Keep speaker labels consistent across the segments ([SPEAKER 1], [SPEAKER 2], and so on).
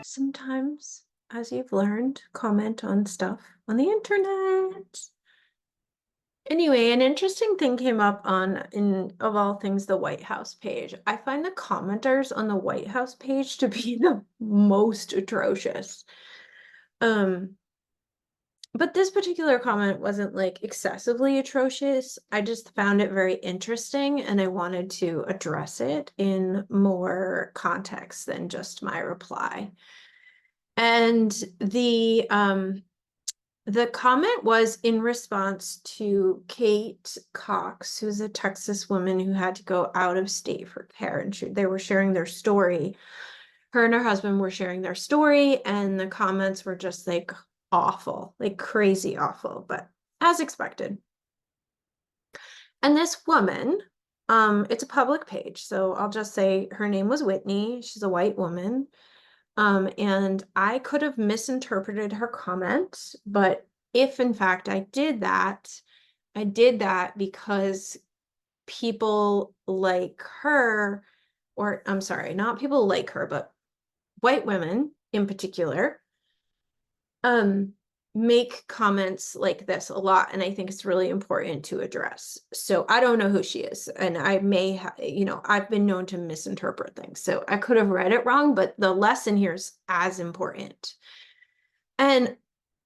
[SPEAKER 1] Sometimes, as you've learned, comment on stuff on the internet. Anyway, an interesting thing came up on, of all things, the White House page. I find the commenters on the White House page to be the most atrocious. Um, but this particular comment wasn't like excessively atrocious. I just found it very interesting and I wanted to address it in more context than just my reply. And the comment was in response to Kate Cox, who's a Texas woman who had to go out of state for care, and they were sharing their story. Her and her husband were sharing their story, and the comments were just like awful, like crazy awful, but as expected. And this woman, it's a public page, so I'll just say her name was Whitney. She's a white woman. And I could have misinterpreted her comment, but if in fact I did that because people like her, or I'm sorry, not people like her, but white women in particular, make comments like this a lot, and I think it's really important to address. So I don't know who she is, and I may have, I've been known to misinterpret things, so I could have read it wrong, but the lesson here is as important. And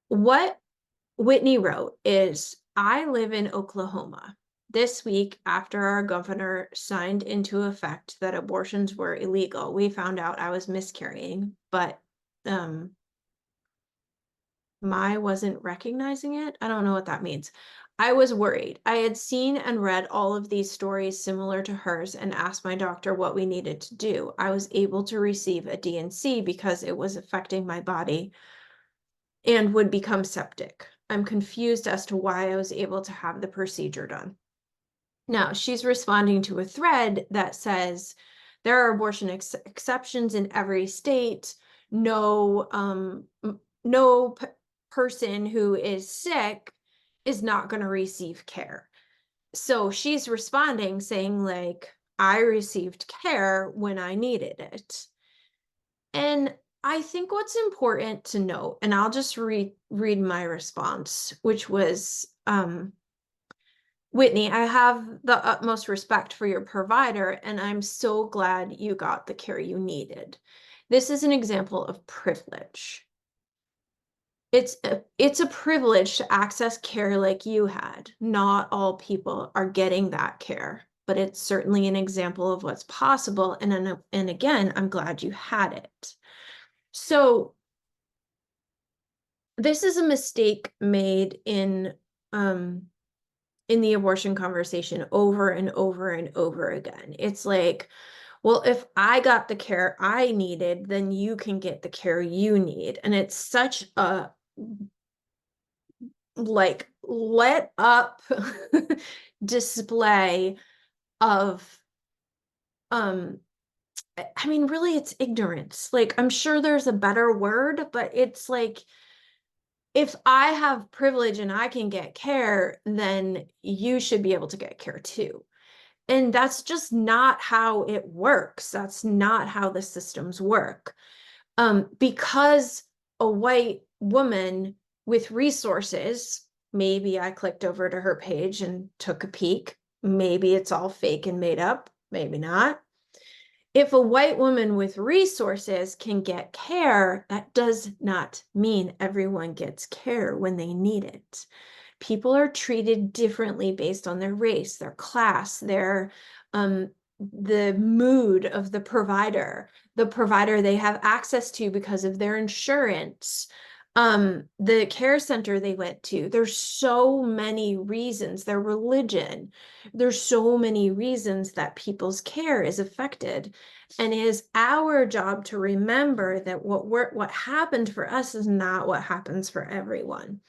[SPEAKER 1] what Whitney wrote is, I live in Oklahoma. This week, after our governor signed into effect that abortions were illegal, we found out I was miscarrying, but my wasn't recognizing it. I don't know what that means. I was worried. I had seen and read all of these stories similar to hers and asked my doctor what we needed to do. I was able to receive a D&C because it was affecting my body and would become septic. I'm confused as to why I was able to have the procedure done. Now, she's responding to a thread that says there are abortion exceptions in every state. No person who is sick is not going to receive care. So she's responding saying, like, I received care when I needed it. And I think what's important to note, and I'll just read my response, which was, Whitney, I have the utmost respect for your provider, and I'm so glad you got the care you needed. This is an example of privilege. It's a privilege to access care like you had. Not all people are getting that care, but it's certainly an example of what's possible. And again, I'm glad you had it. So this is a mistake made in the abortion conversation over and over and over again. It's like, well, if I got the care I needed, then you can get the care you need. And it's such a like let up display of I mean, really it's ignorance. Like, I'm sure there's a better word, but it's like, if I have privilege and I can get care, then you should be able to get care too. And that's just not how it works. That's not how the systems work. Because a white woman with resources, maybe I clicked over to her page and took a peek. Maybe it's all fake and made up, maybe not. If a white woman with resources can get care, that does not mean everyone gets care when they need it. People are treated differently based on their race, their class, the mood of the provider they have access to because of their insurance, the care center they went to. There's so many reasons, their religion. There's so many reasons that people's care is affected. And it is our job to remember that what happened for us is not what happens for everyone.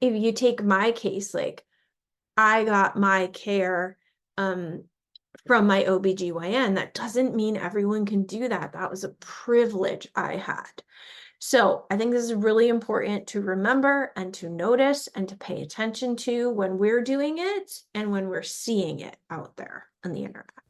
[SPEAKER 1] If you take my case, like, I got my care from my OBGYN. That doesn't mean everyone can do that. That was a privilege I had. So I think this is really important to remember and to notice and to pay attention to when we're doing it and when we're seeing it out there on the internet.